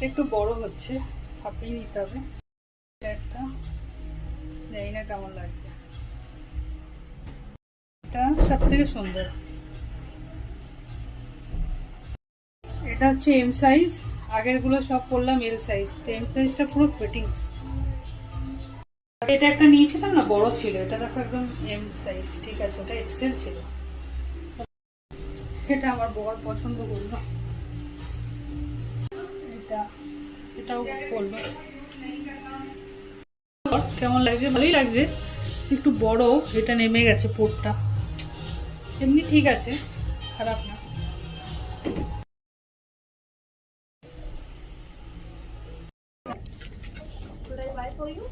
একটু বড় হচ্ছে, ফাঁপিয়ে নিতে হবে। একটা জানি না কেমন লাগবে, এটা সব থেকে সুন্দর। এটা হচ্ছে এম সাইজ, আগের গুলো সব পরলাম এল সাইজ, তো এম সাইজটা পুরো ফিটিংস। এটা একটা নিয়েছিলাম না, বড় ছিল, এটা দেখো একদম এম সাইজ, ঠিক আছে, ওটা এক্সেল ছিল। এটা আমার বর পছন্দ করলো, এটা এটাও করলো। কেমন লাগছে? ভালোই লাগছে, একটু বড়, এটা নেমে গেছে পোটটা, এমনি ঠিক আছে, খারাপ না। Should I buy for you?